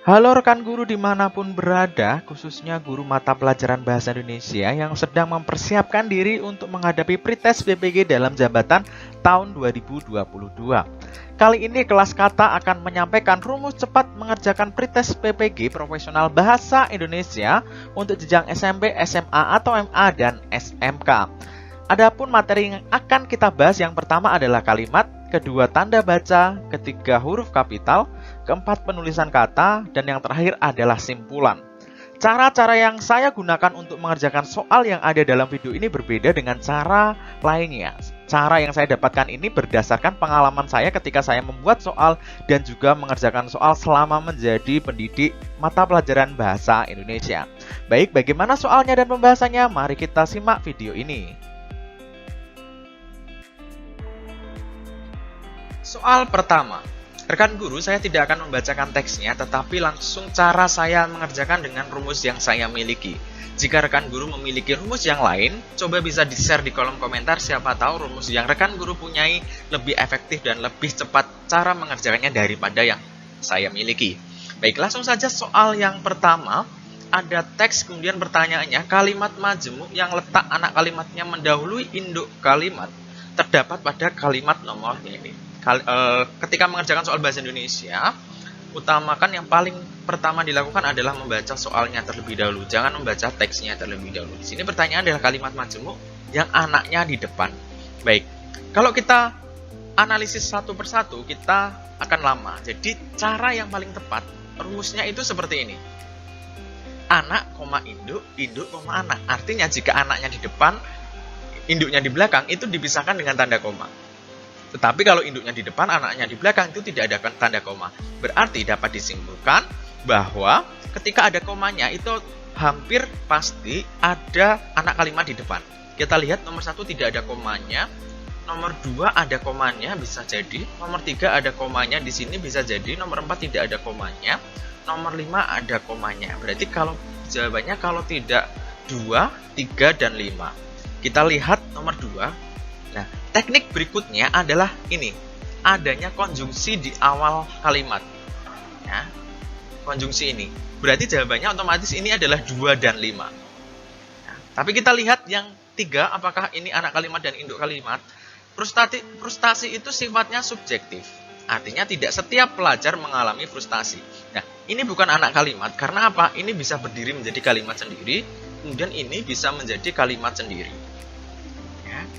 Halo rekan guru dimanapun berada, khususnya guru mata pelajaran Bahasa Indonesia yang sedang mempersiapkan diri untuk menghadapi pretest BPG dalam jabatan tahun 2022. Kali ini kelas kata akan menyampaikan rumus cepat mengerjakan pretest PPG Profesional Bahasa Indonesia untuk jenjang SMP, SMA atau MA dan SMK. Adapun materi yang akan kita bahas yang pertama adalah kalimat, kedua tanda baca, ketiga huruf kapital, keempat penulisan kata, dan yang terakhir adalah simpulan. Cara-cara yang saya gunakan untuk mengerjakan soal yang ada dalam video ini berbeda dengan cara lainnya. Cara yang saya dapatkan ini berdasarkan pengalaman saya ketika saya membuat soal dan juga mengerjakan soal selama menjadi pendidik mata pelajaran Bahasa Indonesia. Baik, bagaimana soalnya dan pembahasannya? Mari kita simak video ini. Soal pertama. Rekan guru, saya tidak akan membacakan teksnya, tetapi langsung cara saya mengerjakan dengan rumus yang saya miliki. Jika rekan guru memiliki rumus yang lain, coba bisa di-share di kolom komentar, siapa tahu rumus yang rekan guru punyai lebih efektif dan lebih cepat cara mengerjakannya daripada yang saya miliki. Baik, langsung saja soal yang pertama. Ada teks, kemudian pertanyaannya, kalimat majemuk yang letak anak kalimatnya mendahului induk kalimat terdapat pada kalimat nomornya ini. Ketika mengerjakan soal bahasa Indonesia, utamakan yang paling pertama dilakukan adalah membaca soalnya terlebih dahulu. Jangan membaca teksnya terlebih dahulu. Di sini pertanyaan adalah kalimat majemuk yang anaknya di depan. Baik, kalau kita analisis satu persatu, kita akan lama. Jadi cara yang paling tepat, rumusnya itu seperti ini. Anak, induk, induk, anak. Artinya jika anaknya di depan, induknya di belakang, itu dipisahkan dengan tanda koma. Tetapi kalau induknya di depan, anaknya di belakang, itu tidak ada tanda koma. Berarti dapat disimpulkan bahwa ketika ada komanya, itu hampir pasti ada anak kalimat di depan. Kita lihat nomor 1 tidak ada komanya, nomor 2 ada komanya, bisa jadi. Nomor 3 ada komanya, di sini bisa jadi. Nomor 4 tidak ada komanya. Nomor 5 ada komanya. Berarti kalau jawabannya kalau tidak 2, 3, dan 5. Kita lihat nomor 2. Nah, teknik berikutnya adalah ini, adanya konjungsi di awal kalimat. Ya, konjungsi ini. Berarti jawabannya otomatis ini adalah 2 dan 5. Nah, tapi kita lihat yang 3, apakah ini anak kalimat dan induk kalimat. Frustasi itu sifatnya subjektif. Artinya tidak setiap pelajar mengalami frustasi. Nah, ini bukan anak kalimat. Karena apa? Ini bisa berdiri menjadi kalimat sendiri. Kemudian ini bisa menjadi kalimat sendiri.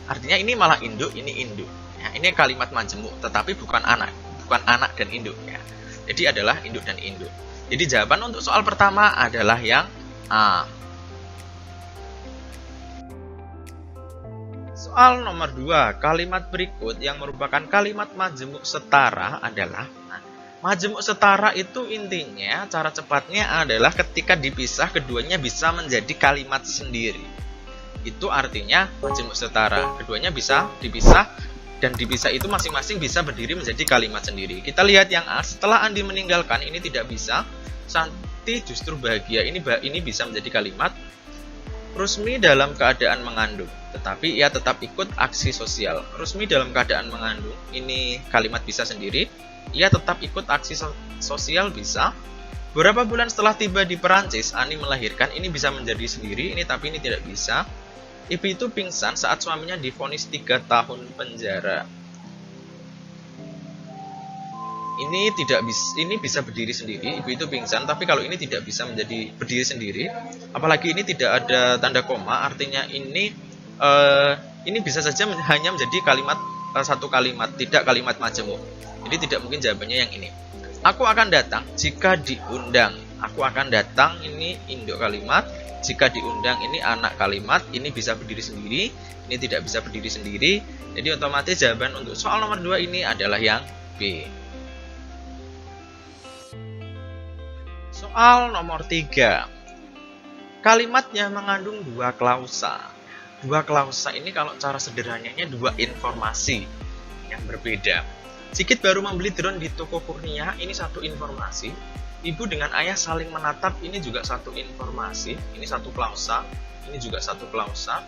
Artinya ini malah induk, ini induk. Ya, ini kalimat majemuk, tetapi bukan anak dan induk. Ya. Jadi adalah induk dan induk. Jadi jawaban untuk soal pertama adalah yang A. Soal nomor 2, kalimat berikut yang merupakan kalimat majemuk setara adalah majemuk setara itu intinya cara cepatnya adalah ketika dipisah keduanya bisa menjadi kalimat sendiri. Itu artinya majemuk setara. Keduanya bisa dipisah dan dipisah itu masing-masing bisa berdiri menjadi kalimat sendiri. Kita lihat yang A, setelah Andi meninggalkan ini tidak bisa. Santi justru bahagia. Ini bisa menjadi kalimat. Rusmi dalam keadaan mengandung, tetapi ia tetap ikut aksi sosial. Rusmi dalam keadaan mengandung, ini kalimat bisa sendiri. Ia tetap ikut aksi sosial bisa. Beberapa bulan setelah tiba di Perancis, Ani melahirkan. Ini bisa menjadi sendiri, tapi ini tidak bisa. Ibu itu pingsan saat suaminya divonis 3 tahun penjara. Ini bisa berdiri sendiri. Ibu itu pingsan, tapi kalau ini tidak bisa menjadi berdiri sendiri. Apalagi ini tidak ada tanda koma, artinya ini bisa saja hanya menjadi kalimat satu kalimat, tidak kalimat majemuk. Jadi tidak mungkin jawabannya yang ini. Aku akan datang jika diundang. Aku akan datang, ini induk kalimat. Jika diundang, ini anak kalimat. Ini bisa berdiri sendiri, ini tidak bisa berdiri sendiri. Jadi otomatis jawaban untuk soal nomor 2 ini adalah yang B. Soal nomor 3. Kalimatnya mengandung 2 klausa. 2 klausa ini kalau cara sederhananya 2 informasi yang berbeda. Sikit baru membeli drone di toko Kurnia, ini 1 informasi. Ibu dengan ayah saling menatap, ini juga 1 informasi. Ini 1 klausa, ini juga 1 klausa.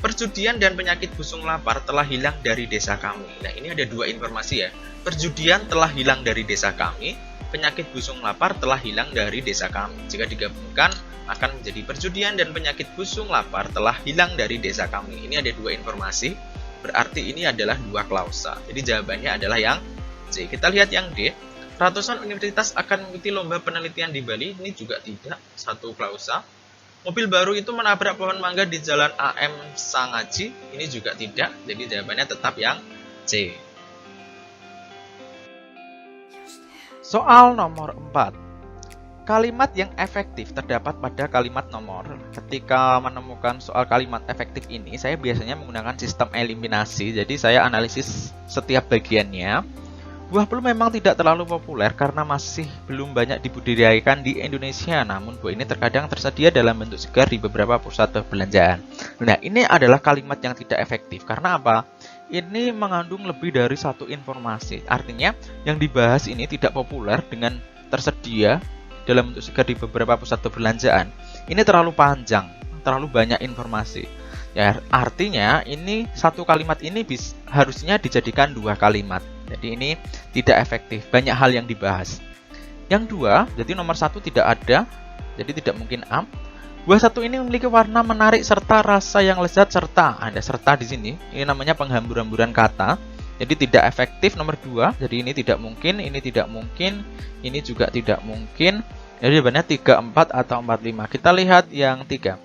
Perjudian dan penyakit busung lapar telah hilang dari desa kami. Nah, ini ada 2 informasi ya. Perjudian telah hilang dari desa kami. penyakit busung lapar telah hilang dari desa kami. Jika digabungkan akan menjadi perjudian dan penyakit busung lapar telah hilang dari desa kami. Ini ada dua informasi, berarti ini adalah dua klausa. Jadi jawabannya adalah yang C. Kita lihat yang D. Ratusan universitas akan mengikuti lomba penelitian di Bali. Ini juga tidak, satu klausa. Mobil baru itu menabrak pohon mangga di Jalan AM Sangaji. Ini juga tidak, jadi jawabannya tetap yang C. Soal nomor 4. Kalimat yang efektif terdapat pada kalimat nomor. Ketika menemukan soal kalimat efektif ini, saya biasanya menggunakan sistem eliminasi. Jadi saya analisis setiap bagiannya. Buah plum memang tidak terlalu populer karena masih belum banyak dibudidayakan di Indonesia. Namun buah ini terkadang tersedia dalam bentuk segar di beberapa pusat perbelanjaan. Nah, ini adalah kalimat yang tidak efektif. Karena apa? Ini mengandung lebih dari satu informasi. Artinya, yang dibahas ini tidak populer dengan tersedia dalam bentuk segar di beberapa pusat perbelanjaan. Ini terlalu panjang, terlalu banyak informasi. Ya, artinya ini satu kalimat ini harusnya dijadikan dua kalimat. Jadi ini tidak efektif, banyak hal yang dibahas. Yang dua, jadi nomor 1 tidak ada, jadi tidak mungkin A. Buah satu ini memiliki warna menarik serta rasa yang lezat serta ada serta di sini. Ini namanya penghambur-hamburan kata. Jadi tidak efektif nomor 2. Jadi ini tidak mungkin, ini tidak mungkin, ini juga tidak mungkin. Jadi jawabannya 3, 4 atau 4, 5. Kita lihat yang 3.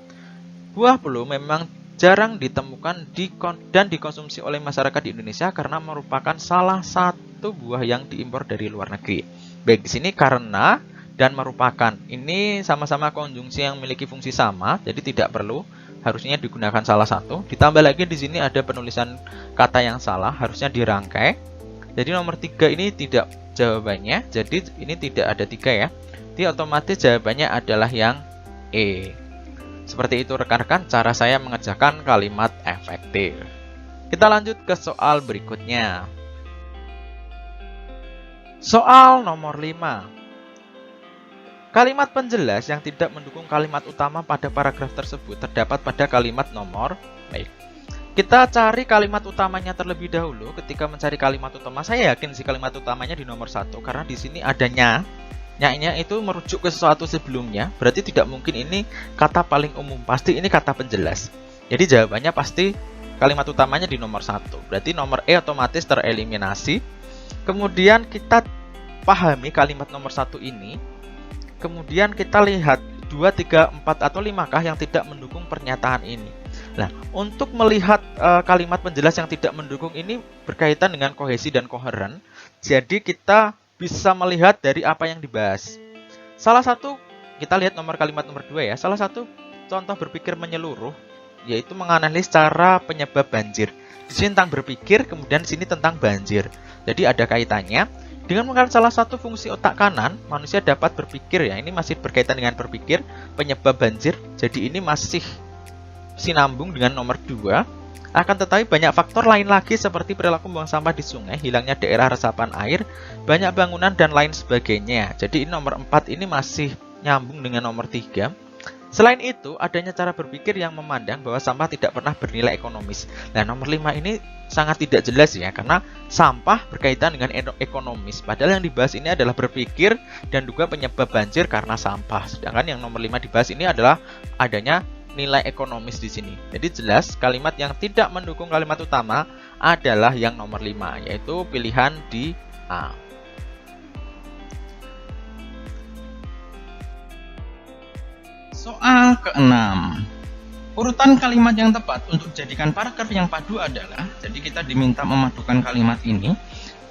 Buah plum memang jarang ditemukan dan dikonsumsi oleh masyarakat di Indonesia karena merupakan salah satu buah yang diimpor dari luar negeri. Baik, di sini karena dan merupakan. Ini sama-sama konjungsi yang memiliki fungsi sama, jadi tidak perlu harusnya digunakan salah satu. Ditambah lagi di sini ada penulisan kata yang salah, harusnya dirangkai. Jadi nomor 3 ini tidak jawabannya, jadi ini tidak ada 3 ya. Jadi otomatis jawabannya adalah yang E. Seperti itu rekan-rekan cara saya mengerjakan kalimat efektif. Kita lanjut ke soal berikutnya. Soal nomor 5. Kalimat penjelas yang tidak mendukung kalimat utama pada paragraf tersebut terdapat pada kalimat nomor. Baik. Kita cari kalimat utamanya terlebih dahulu. Ketika mencari kalimat utama, saya yakin sih kalimat utamanya di nomor 1 karena di sini adanya nya itu merujuk ke sesuatu sebelumnya, berarti tidak mungkin ini kata paling umum, pasti ini kata penjelas. Jadi jawabannya pasti kalimat utamanya di nomor 1. Berarti nomor E otomatis tereliminasi. Kemudian kita pahami kalimat nomor 1 ini. Kemudian kita lihat 2, 3, 4 atau 5 kah yang tidak mendukung pernyataan ini. Nah, untuk melihat kalimat penjelas yang tidak mendukung ini berkaitan dengan kohesi dan koheren. Jadi kita bisa melihat dari apa yang dibahas. Salah satu, kita lihat kalimat nomor 2 ya. Salah satu contoh berpikir menyeluruh, yaitu menganalisis cara penyebab banjir. Di sini tentang berpikir, kemudian di sini tentang banjir. Jadi ada kaitannya. Dengan menggunakan salah satu fungsi otak kanan, manusia dapat berpikir ya. Ini masih berkaitan dengan berpikir, penyebab banjir. Jadi ini masih sinambung dengan nomor 2. Akan tetapi banyak faktor lain lagi seperti perilaku membuang sampah di sungai, hilangnya daerah resapan air, banyak bangunan dan lain sebagainya. Jadi ini nomor 4 ini masih nyambung dengan nomor 3. Selain itu, adanya cara berpikir yang memandang bahwa sampah tidak pernah bernilai ekonomis. Nah, nomor 5 ini sangat tidak jelas ya, karena sampah berkaitan dengan ekonomis. Padahal yang dibahas ini adalah berpikir dan juga penyebab banjir karena sampah. Sedangkan yang nomor 5 dibahas ini adalah adanya nilai ekonomis di sini. Jadi jelas kalimat yang tidak mendukung kalimat utama adalah yang nomor 5, yaitu pilihan di A. Soal ke-6. Urutan kalimat yang tepat untuk dijadikan paragraf yang padu adalah, jadi kita diminta memadukan kalimat ini.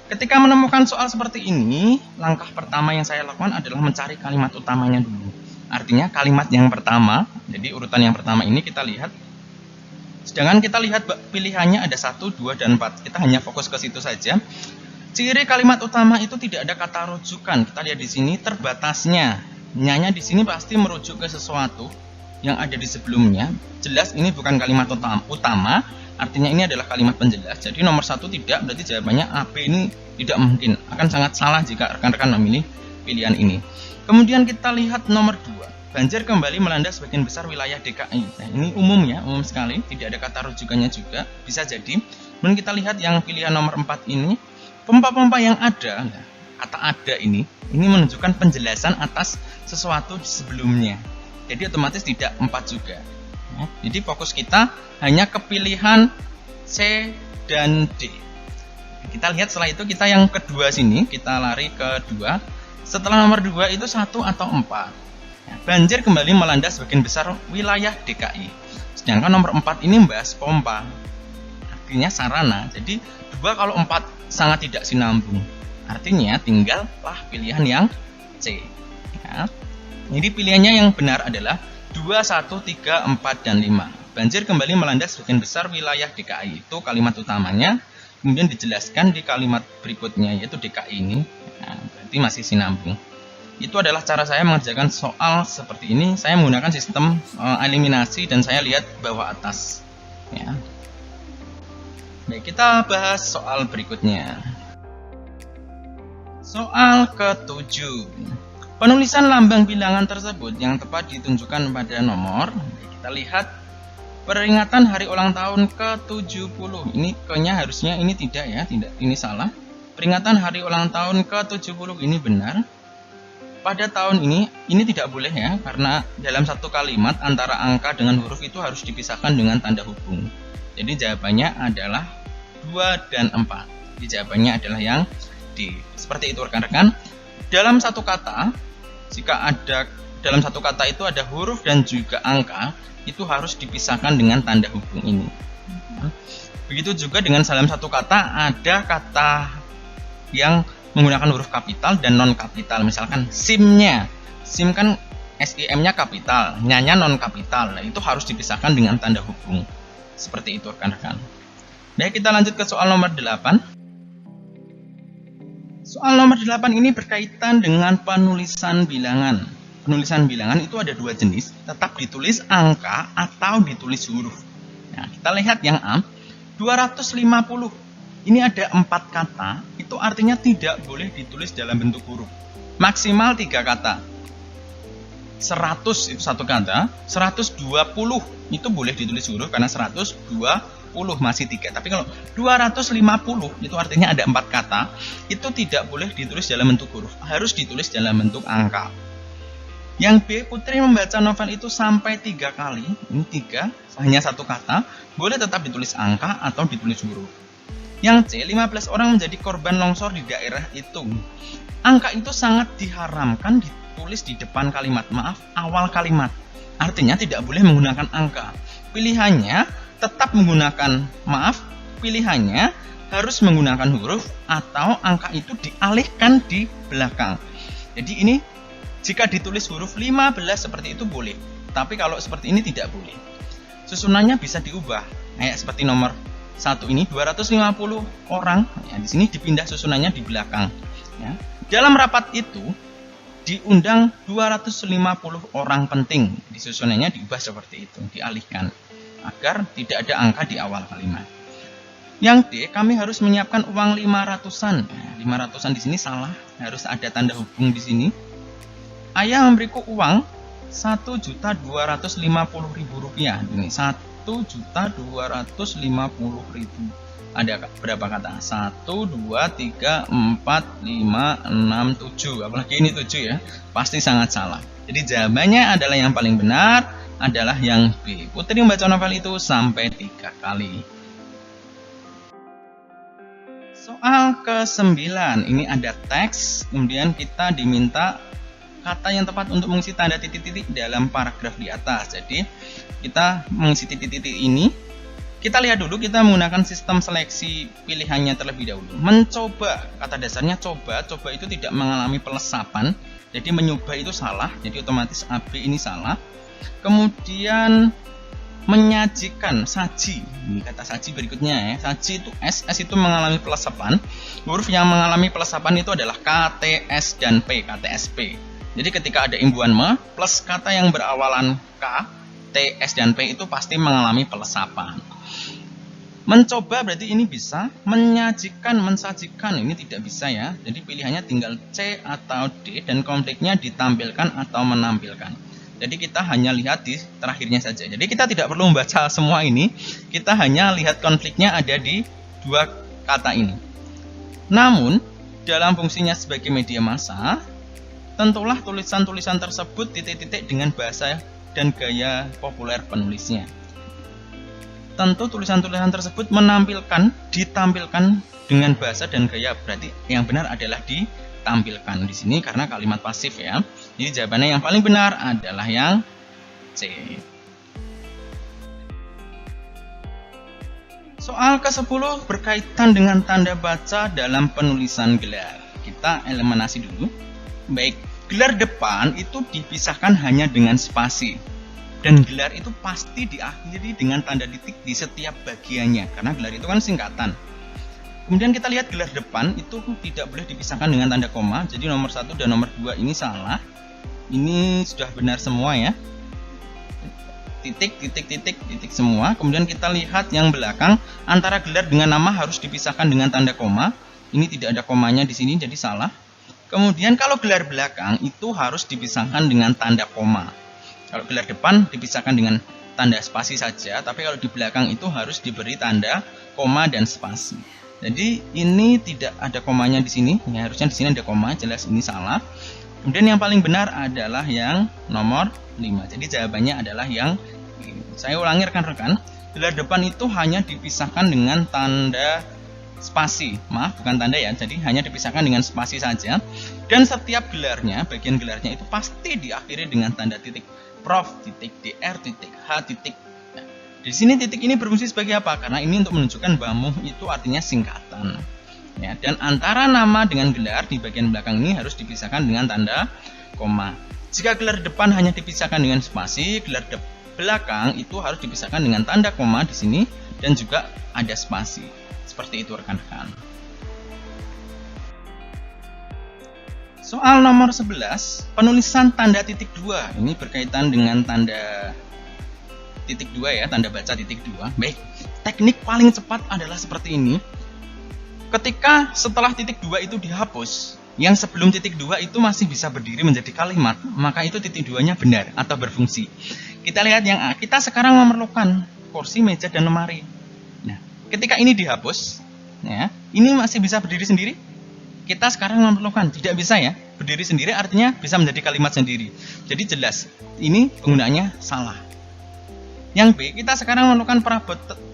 Ketika menemukan soal seperti ini, langkah pertama yang saya lakukan adalah mencari kalimat utamanya dulu. Artinya kalimat yang pertama, jadi urutan yang pertama ini kita lihat. Sedangkan kita lihat pilihannya ada 1, 2, dan 4. Kita hanya fokus ke situ saja. Ciri kalimat utama itu tidak ada kata rujukan. Kita lihat di sini terbatasnya. Nyanya di sini pasti merujuk ke sesuatu yang ada di sebelumnya. Jelas ini bukan kalimat utama, artinya ini adalah kalimat penjelas. Jadi nomor 1 tidak, berarti jawabannya AB ini tidak mungkin. Akan sangat salah jika rekan-rekan memilih pilihan ini. Kemudian kita lihat nomor 2. Banjir kembali melanda sebagian besar wilayah DKI. Nah, ini umumnya, umum sekali, tidak ada kata rujukannya juga, bisa jadi. Kemudian kita lihat yang pilihan nomor 4 ini, pompa-pompa yang ada, nah, kata ada ini menunjukkan penjelasan atas sesuatu sebelumnya. Jadi otomatis tidak 4 juga. Ya, jadi fokus kita hanya ke pilihan C dan D. Kita lihat setelah itu kita yang kedua sini, kita lari ke 2. Setelah nomor 2 itu 1 atau 4. Ya, banjir kembali melanda sebagian besar wilayah DKI. Sedangkan nomor 4 ini membahas pompa. Artinya sarana. Jadi 2 kalau 4 sangat tidak sinambung. Artinya tinggallah pilihan yang C. Ya. Jadi pilihannya yang benar adalah 2, 1, 3, 4, dan 5. Banjir kembali melanda sebagian besar wilayah DKI. Itu kalimat utamanya. Kemudian dijelaskan di kalimat berikutnya, yaitu DKI ini. Nah, berarti masih sinambung. Itu adalah cara saya mengerjakan soal seperti ini. Saya menggunakan sistem eliminasi dan saya lihat bawah atas. Ya. Baik, kita bahas soal berikutnya. Soal ke-7. Penulisan lambang bilangan tersebut yang tepat ditunjukkan pada nomor. Kita lihat peringatan hari ulang tahun ke-70. Ini ke-nya harusnya ini tidak ya, tidak, ini salah. Peringatan hari ulang tahun ke-70 ini benar. Pada tahun ini tidak boleh ya, karena dalam satu kalimat antara angka dengan huruf itu harus dipisahkan dengan tanda hubung. Jadi jawabannya adalah 2 dan 4. Jadi jawabannya adalah yang D. Seperti itu rekan-rekan. Dalam satu kata, jika ada dalam satu kata itu ada huruf dan juga angka, itu harus dipisahkan dengan tanda hubung ini. Begitu juga dengan dalam satu kata ada kata yang menggunakan huruf kapital dan non kapital. Misalkan SIM-nya, SIM kan SIM-nya kapital, nya non kapital. Nah, itu harus dipisahkan dengan tanda hubung. Seperti itu rekan-rekan. Baik, kita lanjut ke soal nomor 8. Soal nomor 8 ini berkaitan dengan penulisan bilangan. Penulisan bilangan itu ada 2 jenis, tetap ditulis angka atau ditulis huruf. Nah, kita lihat yang A, 250. Ini ada 4 kata, itu artinya tidak boleh ditulis dalam bentuk huruf. Maksimal 3 kata. 100 itu satu kata, 120 itu boleh ditulis huruf karena 120 masih 3. Tapi kalau 250 itu artinya ada 4 kata, itu tidak boleh ditulis dalam bentuk huruf, harus ditulis dalam bentuk angka. Yang B, Putri membaca novel itu sampai 3 kali. Ini 3, hanya satu kata, boleh tetap ditulis angka atau ditulis huruf. Yang C, 15 orang menjadi korban longsor di daerah itu. Angka itu sangat diharamkan ditulis di depan kalimat, maaf, awal kalimat. Artinya tidak boleh menggunakan angka. Pilihannya tetap menggunakan, maaf, pilihannya harus menggunakan huruf atau angka itu dialihkan di belakang. Jadi ini jika ditulis huruf 15 seperti itu boleh, tapi kalau seperti ini tidak boleh. Susunannya bisa diubah, kayak seperti nomor 1 ini 250 orang. Ya, di sini dipindah susunannya di belakang. Ya. Dalam rapat itu diundang 250 orang penting. Di susunannya diubah seperti itu, dialihkan agar tidak ada angka di awal kalimat. Yang D, kami harus menyiapkan uang 500-an. Nah, 500-an di sini salah, harus ada tanda hubung di sini. Ayah memberiku uang 1.250.000 rupiah. Ini 1.250.000. Ada berapa kata? 1, 2, 3, 4, 5, 6, 7. Apalagi ini 7 ya. Pasti sangat salah. Jadi jawabannya adalah yang paling benar adalah yang B. Putri membaca novel itu sampai 3 kali. Soal ke-9. Ini ada teks. Kemudian kita diminta kata yang tepat untuk mengisi tanda titik-titik dalam paragraf di atas. Jadi kita mengisi titik-titik ini. Kita lihat dulu, kita menggunakan sistem seleksi pilihannya terlebih dahulu. Mencoba, kata dasarnya coba. Coba itu tidak mengalami pelesapan. Jadi mencoba itu salah. Jadi otomatis AB ini salah. Kemudian menyajikan, saji. Ini kata saji berikutnya ya. Saji itu S itu mengalami pelesapan. Huruf yang mengalami pelesapan itu adalah K, T, S, dan P, KTSP. Jadi ketika ada imbuhan me plus kata yang berawalan K, T, S, dan P itu pasti mengalami pelesapan. Mencoba berarti ini bisa, menyajikan, mensajikan ini tidak bisa ya. Jadi pilihannya tinggal C atau D dan konfliknya ditampilkan atau menampilkan. Jadi kita hanya lihat di terakhirnya saja. Jadi kita tidak perlu membaca semua ini, kita hanya lihat konfliknya ada di 2 kata ini. Namun dalam fungsinya sebagai media massa, tentulah tulisan-tulisan tersebut titik-titik dengan bahasa dan gaya populer penulisnya. Tentu tulisan-tulisan tersebut ditampilkan dengan bahasa dan gaya, berarti yang benar adalah ditampilkan di sini karena kalimat pasif ya. Jadi jawabannya yang paling benar adalah yang C. Soal ke-10 berkaitan dengan tanda baca dalam penulisan gelar. Kita eliminasi dulu. Baik, gelar depan itu dipisahkan hanya dengan spasi. Dan gelar itu pasti diakhiri dengan tanda titik di setiap bagiannya, karena gelar itu kan singkatan. Kemudian kita lihat gelar depan itu tidak boleh dipisahkan dengan tanda koma. Jadi nomor 1 dan nomor 2 ini salah. Ini sudah benar semua ya. Titik, titik, titik, titik semua. Kemudian kita lihat yang belakang, antara gelar dengan nama harus dipisahkan dengan tanda koma. Ini tidak ada komanya di sini, jadi salah. Kemudian kalau gelar belakang itu harus dipisahkan dengan tanda koma. Kalau gelar depan dipisahkan dengan tanda spasi saja, tapi kalau di belakang itu harus diberi tanda koma dan spasi. Jadi ini tidak ada komanya di sini, ya, harusnya di sini ada koma, jelas ini salah. Kemudian yang paling benar adalah yang nomor 5. Jadi jawabannya adalah yang ini. Saya ulangi rekan-rekan, gelar depan itu hanya dipisahkan dengan tanda spasi. Maaf, bukan tanda ya. Jadi hanya dipisahkan dengan spasi saja. Dan setiap gelarnya, bagian gelarnya itu pasti diakhiri dengan tanda titik. Prof, titik, dr, titik, h, titik. Nah, di sini titik ini berfungsi sebagai apa? Karena ini untuk menunjukkan bahwa itu artinya singkatan. Ya, dan antara nama dengan gelar di bagian belakang ini harus dipisahkan dengan tanda koma. Jika gelar depan hanya dipisahkan dengan spasi, gelar belakang itu harus dipisahkan dengan tanda koma di sini dan juga ada spasi. Seperti itu rekan-rekan. Soal nomor 11, penulisan tanda titik 2. Ini berkaitan dengan tanda titik 2 ya, tanda baca titik 2. Baik, teknik paling cepat adalah seperti ini. Ketika setelah titik 2 itu dihapus, yang sebelum titik 2 itu masih bisa berdiri menjadi kalimat, maka itu titik 2-nya benar atau berfungsi. Kita lihat yang A, kita sekarang memerlukan kursi, meja, dan lemari. Nah, ketika ini dihapus, ya, ini masih bisa berdiri sendiri. Kita sekarang memerlukan, tidak bisa ya, berdiri sendiri artinya bisa menjadi kalimat sendiri. Jadi jelas, ini penggunaannya salah. Yang B, kita sekarang memerlukan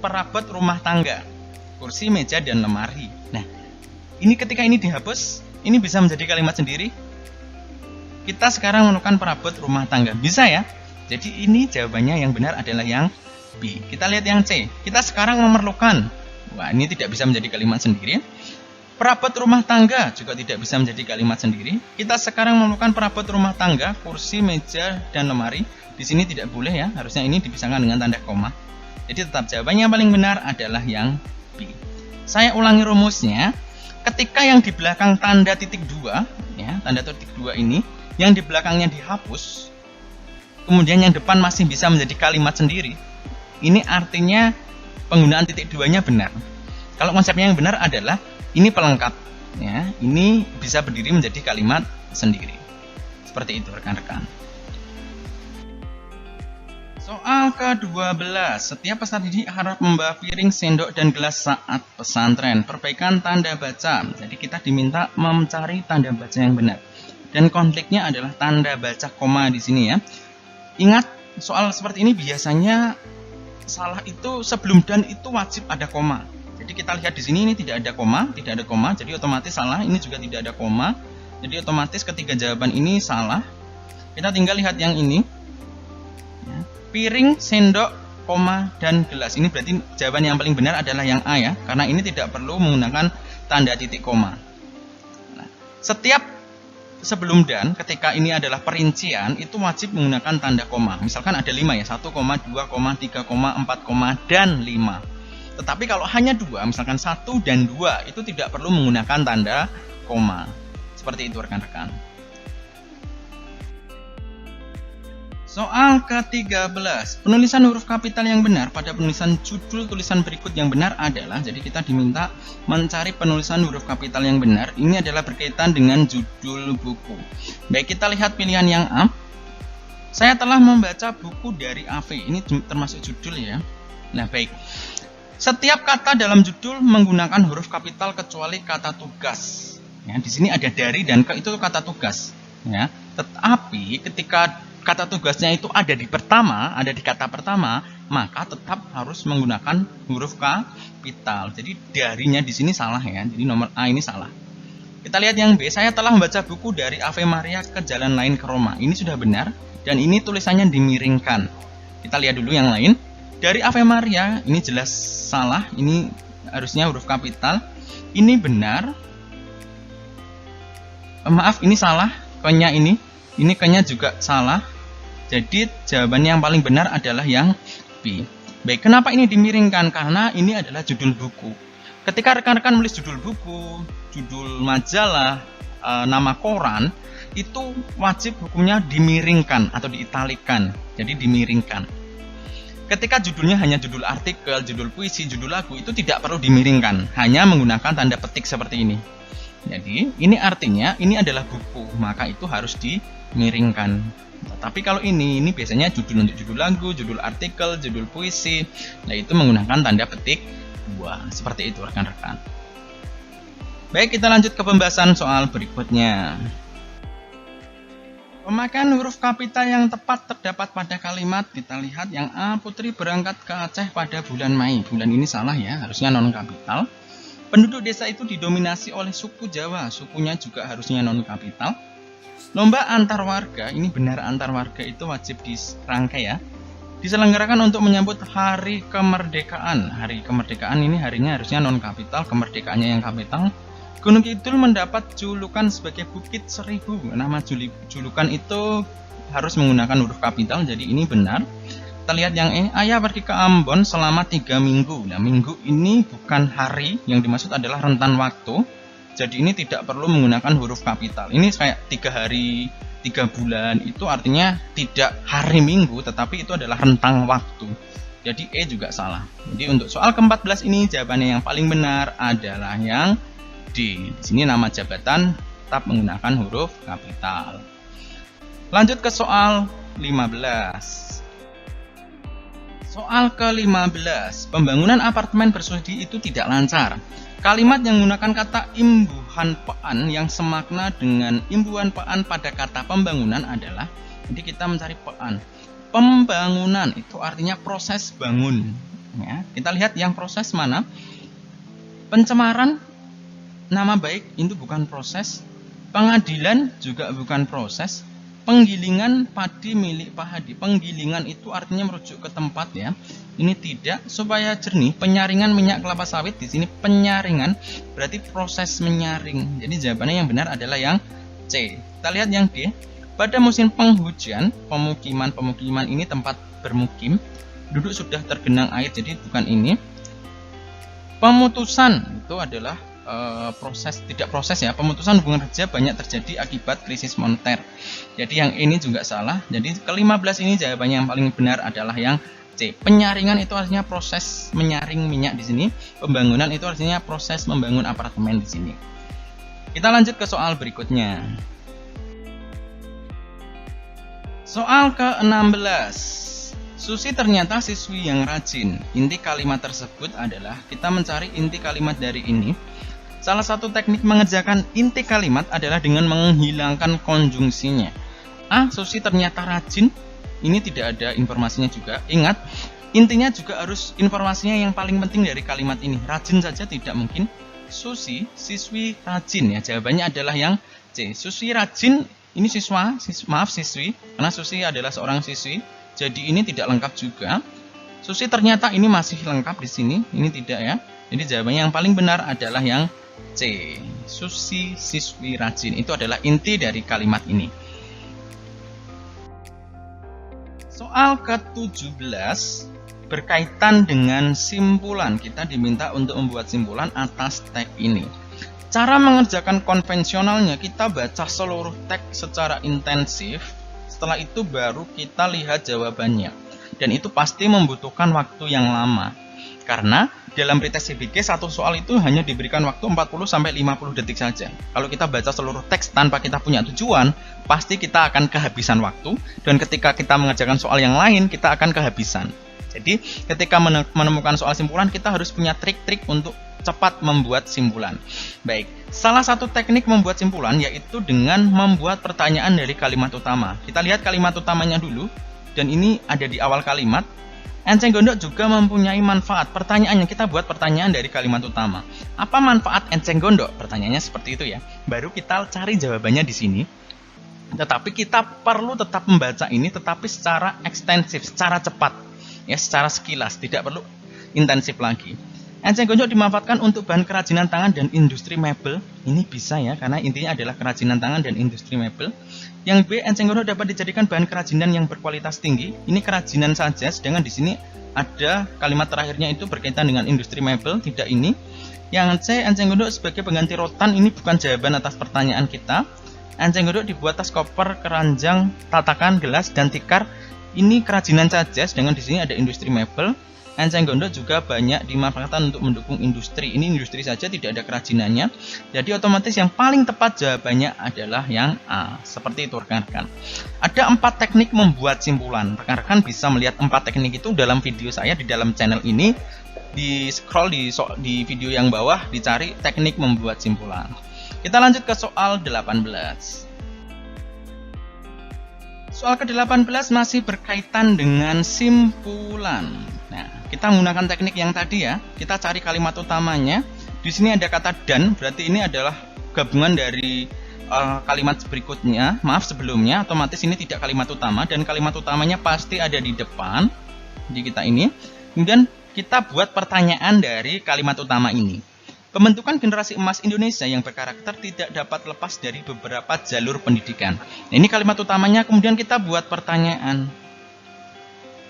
perabot rumah tangga, kursi, meja, dan lemari. Nah, ini ketika ini dihapus, ini bisa menjadi kalimat sendiri. Kita sekarang memerlukan perabot rumah tangga, bisa ya. Jadi ini jawabannya yang benar adalah yang B. Kita lihat yang C, kita sekarang memerlukan. Wah, ini tidak bisa menjadi kalimat sendiri. Perabot rumah tangga juga tidak bisa menjadi kalimat sendiri. Kita sekarang memerlukan perabot rumah tangga, kursi, meja, dan lemari. Di sini tidak boleh ya, harusnya ini dipisahkan dengan tanda koma. Jadi tetap jawabannya yang paling benar adalah yang B. Saya ulangi rumusnya. Ketika yang di belakang tanda titik 2, ya, tanda titik 2 ini, yang di belakangnya dihapus, kemudian yang depan masih bisa menjadi kalimat sendiri, ini artinya penggunaan titik 2-nya benar. Kalau konsepnya yang benar adalah ini pelengkap, ya, ini bisa berdiri menjadi kalimat sendiri. Seperti itu rekan-rekan. Soal ke-12, setiap peserta didik harus membawa piring, sendok, dan gelas saat pesantren. Perbaikan tanda baca. Jadi kita diminta mencari tanda baca yang benar. Dan konfliknya adalah tanda baca koma di sini ya. Ingat, soal seperti ini biasanya salah itu sebelum dan itu wajib ada koma. Jadi kita lihat di sini ini tidak ada koma, jadi otomatis salah. Ini juga tidak ada koma, jadi otomatis ketiga jawaban ini salah. Kita tinggal lihat yang ini. Piring, sendok, koma, dan gelas. Ini berarti jawaban yang paling benar adalah yang A ya, karena ini tidak perlu menggunakan tanda titik koma. Nah, setiap sebelum dan ketika ini adalah perincian itu wajib menggunakan tanda koma. Misalkan ada 5 ya, 1, 2, 3, 4, dan 5. Tetapi kalau hanya 2, misalkan 1 dan 2 itu tidak perlu menggunakan tanda koma. Seperti itu rekan-rekan. Soal ke-13, penulisan huruf kapital yang benar pada penulisan judul tulisan berikut yang benar adalah, jadi kita diminta mencari penulisan huruf kapital yang benar. Ini adalah berkaitan dengan judul buku. Baik, kita lihat pilihan yang A. Saya telah membaca buku dari AV. Ini termasuk judul ya. Nah, baik. Setiap kata dalam judul menggunakan huruf kapital kecuali kata tugas. Ya, di sini ada dari dan ke itu kata tugas. Ya, tetapi ketika kata tugasnya itu ada di kata pertama, maka tetap harus menggunakan huruf kapital. Jadi darinya di sini salah ya. Jadi nomor A ini salah. Kita lihat yang B. Saya telah membaca buku dari Ave Maria ke jalan lain ke Roma. Ini sudah benar dan ini tulisannya dimiringkan. Kita lihat dulu yang lain. Dari Ave Maria ini jelas salah. Ini harusnya huruf kapital. Ini benar. Maaf, ini salah. Ke-nya ini ke-nya juga salah. Jadi jawaban yang paling benar adalah yang B. Baik, kenapa ini dimiringkan? Karena ini adalah judul buku. Ketika rekan-rekan menulis judul buku, judul majalah, nama koran, itu wajib hukumnya dimiringkan atau diitalikan. Jadi dimiringkan. Ketika judulnya hanya judul artikel, judul puisi, judul lagu, itu tidak perlu dimiringkan. Hanya menggunakan tanda petik seperti ini. Jadi ini artinya ini adalah buku, maka itu harus dimiringkan. Tapi kalau ini biasanya judul untuk judul lagu, judul artikel, judul puisi. Nah itu menggunakan tanda petik 2. Seperti itu rekan-rekan. Baik, kita lanjut ke pembahasan soal berikutnya. Pemakaian huruf kapital yang tepat terdapat pada kalimat. Kita lihat yang A, Putri berangkat ke Aceh pada bulan Mei. Bulan ini salah ya, harusnya non kapital. Penduduk desa itu didominasi oleh suku Jawa, sukunya juga harusnya non-kapital. Lomba antar warga, ini benar antar warga itu wajib dirangkai ya. Diselenggarakan untuk menyambut hari kemerdekaan. Hari kemerdekaan ini harinya harusnya non-kapital, kemerdekaannya yang kapital. Gunung Kidul mendapat julukan sebagai Bukit Seribu. Nama julukan itu harus menggunakan huruf kapital, jadi ini benar. Kita lihat yang E, ayah pergi ke Ambon selama 3 minggu. Nah, minggu ini bukan hari, yang dimaksud adalah rentan waktu. Jadi ini tidak perlu menggunakan huruf kapital. Ini kayak 3 hari, 3 bulan, itu artinya tidak hari minggu, tetapi itu adalah rentang waktu. Jadi E juga salah. Jadi untuk soal ke-14 ini jawabannya yang paling benar adalah yang D. Di sini nama jabatan tetap menggunakan huruf kapital. Lanjut ke soal 15. Soal ke-15, pembangunan apartemen bersudi itu tidak lancar. Kalimat yang menggunakan kata imbuhan pean yang semakna dengan imbuhan pean pada kata pembangunan adalah, jadi kita mencari pean. Pembangunan itu artinya proses bangun. Ya, kita lihat yang proses mana? Pencemaran nama baik itu bukan proses. Pengadilan juga bukan proses. Penggilingan padi milik Pak Hadi. Penggilingan itu artinya merujuk ke tempat ya. Ini tidak, supaya jernih. Penyaringan minyak kelapa sawit, di sini penyaringan berarti proses menyaring. Jadi jawabannya yang benar adalah yang C. Kita lihat yang D. Pada musim penghujan, pemukiman ini tempat bermukim. Duduk sudah tergenang air, jadi bukan ini. Pemutusan itu adalah proses ya. Pemutusan hubungan kerja banyak terjadi akibat krisis moneter. Jadi yang ini juga salah. Jadi ke-15 ini jawabannya yang paling benar adalah yang C. Penyaringan itu artinya proses menyaring minyak di sini. Pembangunan itu artinya proses membangun apartemen di sini. Kita lanjut ke soal berikutnya. Soal ke-16. Susi ternyata siswi yang rajin. Inti kalimat tersebut adalah kita mencari inti kalimat dari ini. Salah satu teknik mengerjakan inti kalimat adalah dengan menghilangkan konjungsinya. A. Susi ternyata rajin. Ini tidak ada informasinya juga. Ingat, intinya juga harus informasinya yang paling penting dari kalimat ini. Rajin saja tidak mungkin. Susi, siswi rajin ya. Jawabannya adalah yang C. Susi rajin, ini siswi. Karena Susi adalah seorang siswi. Jadi ini tidak lengkap juga. Susi ternyata ini masih lengkap di sini. Ini tidak ya. Jadi jawabannya yang paling benar adalah yang C. Susi siswi rajin. Itu adalah inti dari kalimat ini. Soal ke-17 berkaitan dengan simpulan. Kita diminta untuk membuat simpulan atas teks ini. Cara mengerjakan konvensionalnya, kita baca seluruh teks secara intensif. Setelah itu baru kita lihat jawabannya. Dan itu pasti membutuhkan waktu yang lama. Karena dalam pretest CBG satu soal itu hanya diberikan waktu 40-50 detik saja. Kalau kita baca seluruh teks tanpa kita punya tujuan, pasti kita akan kehabisan waktu. Dan ketika kita mengerjakan soal yang lain, kita akan kehabisan. Jadi ketika menemukan soal simpulan, kita harus punya trik-trik untuk cepat membuat simpulan. Baik, salah satu teknik membuat simpulan yaitu dengan membuat pertanyaan dari kalimat utama. Kita lihat kalimat utamanya dulu, dan ini ada di awal kalimat. Enceng gondok juga mempunyai manfaat. Pertanyaannya, kita buat pertanyaan dari kalimat utama. Apa manfaat enceng gondok? Pertanyaannya seperti itu ya. Baru kita cari jawabannya di sini. Tetapi kita perlu tetap membaca ini, tetapi secara ekstensif, secara cepat, ya, secara sekilas, tidak perlu intensif lagi. Enceng gondok dimanfaatkan untuk bahan kerajinan tangan dan industri mebel. Ini bisa ya, karena intinya adalah kerajinan tangan dan industri mebel. Yang B, enceng gondok dapat dijadikan bahan kerajinan yang berkualitas tinggi. Ini kerajinan saja, sedangkan di sini ada kalimat terakhirnya itu berkaitan dengan industri mebel, tidak ini. Yang C, enceng gondok sebagai pengganti rotan. Ini bukan jawaban atas pertanyaan kita. Enceng gondok dibuat tas koper, keranjang, tatakan, gelas, dan tikar. Ini kerajinan saja, sedangkan di sini ada industri mebel. Enceng gondok juga banyak dimanfaatkan untuk mendukung industri. Ini industri saja, tidak ada kerajinannya. Jadi otomatis yang paling tepat jawabannya adalah yang A. Seperti itu rekan-rekan. Ada 4 teknik membuat simpulan. Rekan-rekan bisa melihat 4 teknik itu dalam video saya di dalam channel ini. Di scroll di video yang bawah, dicari teknik membuat simpulan. Kita lanjut ke soal 18. Soal ke-18 masih berkaitan dengan simpulan. Nah, kita menggunakan teknik yang tadi ya. Kita cari kalimat utamanya. Di sini ada kata dan, berarti ini adalah gabungan dari kalimat berikutnya. Maaf sebelumnya, otomatis ini tidak kalimat utama, dan kalimat utamanya pasti ada di depan. Jadi kita ini. Kemudian kita buat pertanyaan dari kalimat utama ini. Pembentukan generasi emas Indonesia yang berkarakter tidak dapat lepas dari beberapa jalur pendidikan. Nah, ini kalimat utamanya, kemudian kita buat pertanyaan.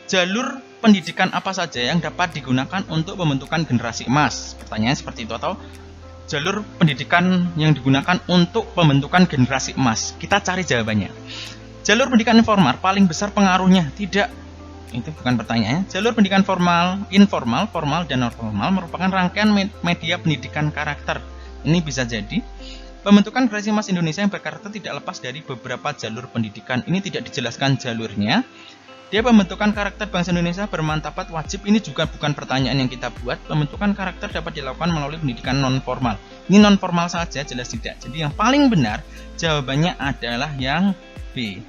Jalur pendidikan apa saja yang dapat digunakan untuk pembentukan generasi emas? Pertanyaan seperti itu, atau jalur pendidikan yang digunakan untuk pembentukan generasi emas. Kita cari jawabannya. Jalur pendidikan informal paling besar pengaruhnya. Tidak. Itu bukan pertanyaannya. Jalur pendidikan formal, informal, formal, dan non formal merupakan rangkaian media pendidikan karakter. Ini bisa jadi pembentukan generasi emas Indonesia yang berkarakter tidak lepas dari beberapa jalur pendidikan. Ini tidak dijelaskan jalurnya. Dia pembentukan karakter bangsa Indonesia bermartabat wajib. Ini juga bukan pertanyaan yang kita buat. Pembentukan karakter dapat dilakukan melalui pendidikan non formal. Ini non formal saja, jelas tidak. Jadi yang paling benar jawabannya adalah yang B.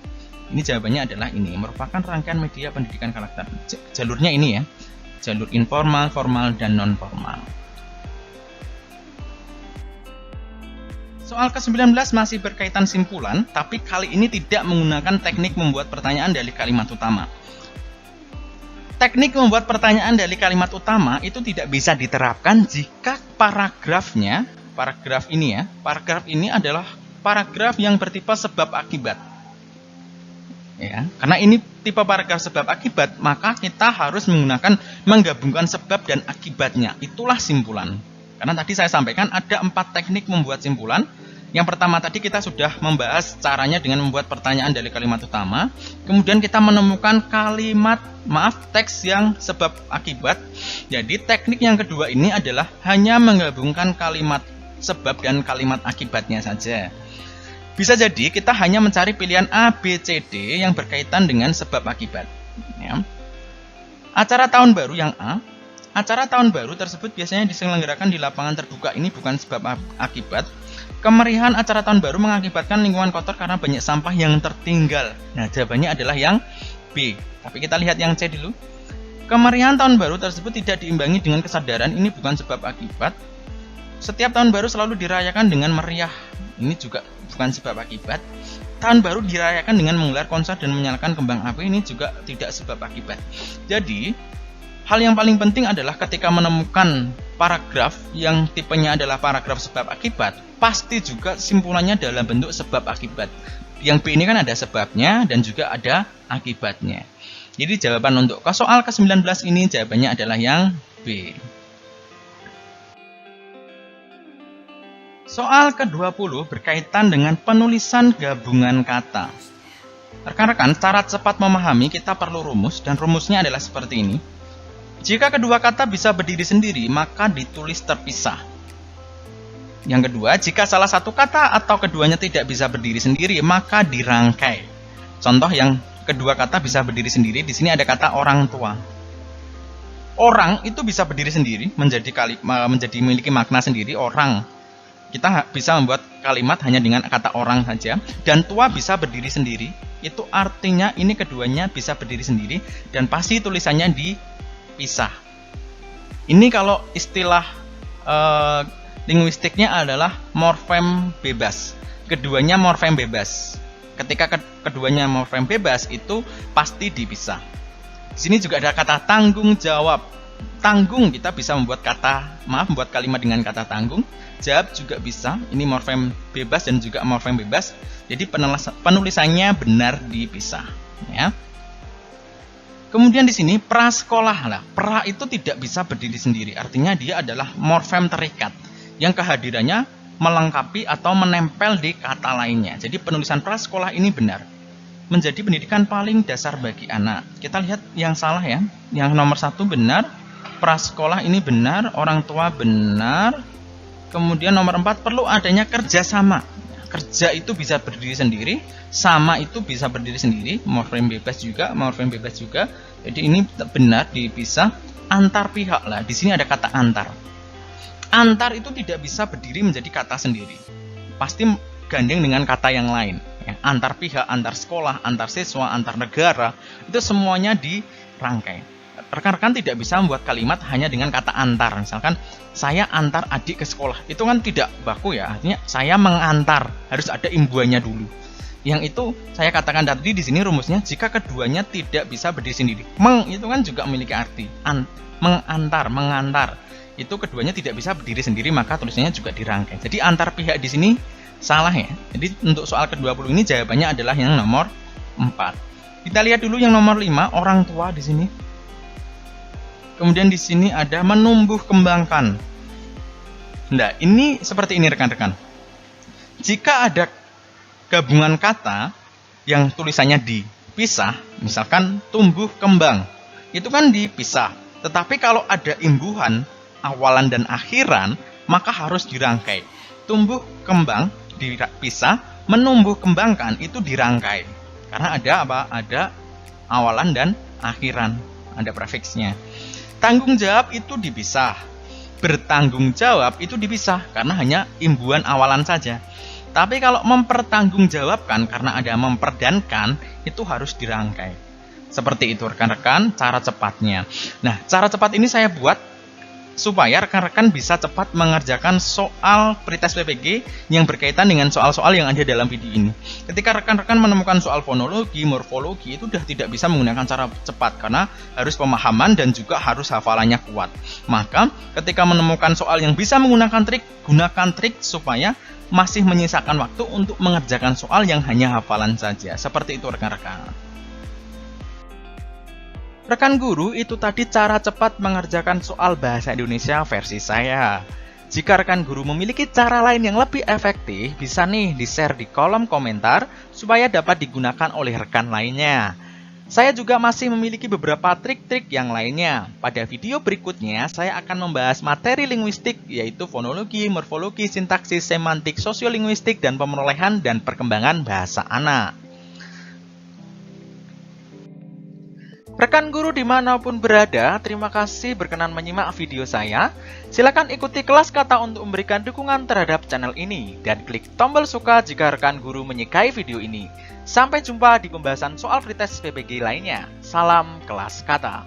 Ini jawabannya adalah ini, merupakan rangkaian media pendidikan karakter. Jalurnya ini ya, jalur informal, formal, dan non formal. Soal ke-19 masih berkaitan simpulan, tapi kali ini tidak menggunakan teknik membuat pertanyaan dari kalimat utama. Teknik membuat pertanyaan dari kalimat utama itu tidak bisa diterapkan jika paragraf ini adalah paragraf yang bertipe sebab akibat. Ya, karena ini tipe paragraf sebab akibat, maka kita harus menggabungkan sebab dan akibatnya. Itulah simpulan. Karena tadi saya sampaikan ada 4 teknik membuat simpulan. Yang pertama tadi kita sudah membahas caranya dengan membuat pertanyaan dari kalimat utama. Kemudian kita menemukan teks yang sebab akibat. Jadi teknik yang kedua ini adalah hanya menggabungkan kalimat sebab dan kalimat akibatnya saja. Bisa jadi kita hanya mencari pilihan A, B, C, D yang berkaitan dengan sebab akibat. Ya. Acara tahun baru yang A. Acara tahun baru tersebut biasanya diselenggarakan di lapangan terbuka. Ini bukan sebab akibat. Kemeriahan acara tahun baru mengakibatkan lingkungan kotor karena banyak sampah yang tertinggal. Nah, jawabannya adalah yang B. Tapi kita lihat yang C dulu. Kemeriahan tahun baru tersebut tidak diimbangi dengan kesadaran. Ini bukan sebab akibat. Setiap tahun baru selalu dirayakan dengan meriah. Ini juga bukan sebab akibat. Tahun baru dirayakan dengan menggelar konser dan menyalakan kembang api. Ini juga tidak sebab akibat. Jadi, hal yang paling penting adalah ketika menemukan paragraf yang tipenya adalah paragraf sebab akibat, pasti juga simpulannya dalam bentuk sebab akibat. Yang B ini kan ada sebabnya dan juga ada akibatnya. Jadi jawaban untuk soal ke-19 ini jawabannya adalah yang B. Soal ke-20 berkaitan dengan penulisan gabungan kata. Rekan-rekan, cara cepat memahami kita perlu rumus, dan rumusnya adalah seperti ini. Jika kedua kata bisa berdiri sendiri, maka ditulis terpisah. Yang kedua, jika salah satu kata atau keduanya tidak bisa berdiri sendiri, maka dirangkai. Contoh yang kedua kata bisa berdiri sendiri, di sini ada kata orang tua. Orang itu bisa berdiri sendiri, menjadi memiliki makna sendiri. Orang, kita bisa membuat kalimat hanya dengan kata orang saja. Dan tua bisa berdiri sendiri. Itu artinya ini keduanya bisa berdiri sendiri dan pasti tulisannya dipisah. Ini kalau istilah linguistiknya adalah morfem bebas. Keduanya morfem bebas. Ketika keduanya morfem bebas itu pasti dipisah. Di sini juga ada kata tanggung jawab. Tanggung kita bisa membuat kalimat dengan kata tanggung. Jawab juga bisa. Ini morfem bebas dan juga morfem bebas. Jadi penulisannya benar dipisah. Ya. Kemudian di sini prasekolah. Nah, pra itu tidak bisa berdiri sendiri. Artinya dia adalah morfem terikat yang kehadirannya melengkapi atau menempel di kata lainnya. Jadi penulisan prasekolah ini benar. Menjadi pendidikan paling dasar bagi anak. Kita lihat yang salah ya. Yang nomor 1 benar. Prasekolah ini benar. Orang tua benar. Kemudian nomor 4 perlu adanya kerjasama. Kerja itu bisa berdiri sendiri. Sama itu bisa berdiri sendiri. Morfem bebas juga. Morfem bebas juga. Jadi ini benar dipisah. Antar pihak lah. Di sini ada kata antar. Antar itu tidak bisa berdiri menjadi kata sendiri. Pasti gandeng dengan kata yang lain. Ya, antar pihak, antar sekolah, antar siswa, antar negara, itu semuanya dirangkai. Rekan-rekan tidak bisa membuat kalimat hanya dengan kata antar. Misalkan, saya antar adik ke sekolah. Itu kan tidak baku ya. Artinya, saya mengantar. Harus ada imbuhannya dulu. Yang itu, saya katakan tadi di sini rumusnya, jika keduanya tidak bisa berdiri sendiri. Meng, itu kan juga memiliki arti. Mengantar. Itu keduanya tidak bisa berdiri sendiri, maka tulisannya juga dirangkai. Jadi, antar pihak di sini salah ya. Jadi untuk soal ke-20 ini jawabannya adalah yang nomor 4. Kita lihat dulu yang nomor 5, orang tua di sini. Kemudian di sini ada menumbuh kembangkan. Nah, ini seperti ini rekan-rekan. Jika ada gabungan kata yang tulisannya dipisah, misalkan tumbuh kembang, itu kan dipisah. Tetapi kalau ada imbuhan awalan dan akhiran, maka harus dirangkai. Tumbuh kembang dipisah, menumbuh kembangkan itu dirangkai. Karena ada apa? Ada awalan dan akhiran, ada prefiksnya. Tanggung jawab itu dipisah. Bertanggung jawab itu dipisah karena hanya imbuhan awalan saja. Tapi kalau mempertanggungjawabkan karena ada memperdankan itu harus dirangkai. Seperti itu rekan-rekan cara cepatnya. Nah, cara cepat ini saya buat supaya rekan-rekan bisa cepat mengerjakan soal pretest PPG yang berkaitan dengan soal-soal yang ada dalam video ini. Ketika rekan-rekan menemukan soal fonologi, morfologi, itu sudah tidak bisa menggunakan cara cepat karena harus pemahaman dan juga harus hafalannya kuat. Maka ketika menemukan soal yang bisa menggunakan trik, gunakan trik supaya masih menyisakan waktu untuk mengerjakan soal yang hanya hafalan saja. Seperti itu rekan-rekan. Rekan guru, itu tadi cara cepat mengerjakan soal bahasa Indonesia versi saya. Jika rekan guru memiliki cara lain yang lebih efektif, bisa nih di-share di kolom komentar supaya dapat digunakan oleh rekan lainnya. Saya juga masih memiliki beberapa trik-trik yang lainnya. Pada video berikutnya, saya akan membahas materi linguistik, yaitu fonologi, morfologi, sintaksis, semantik, sosiolinguistik, dan pemerolehan dan perkembangan bahasa anak. Rekan guru dimanapun berada, terima kasih berkenan menyimak video saya. Silakan ikuti kelas kata untuk memberikan dukungan terhadap channel ini dan klik tombol suka jika rekan guru menyukai video ini. Sampai jumpa di pembahasan soal pretest PPG lainnya. Salam kelas kata.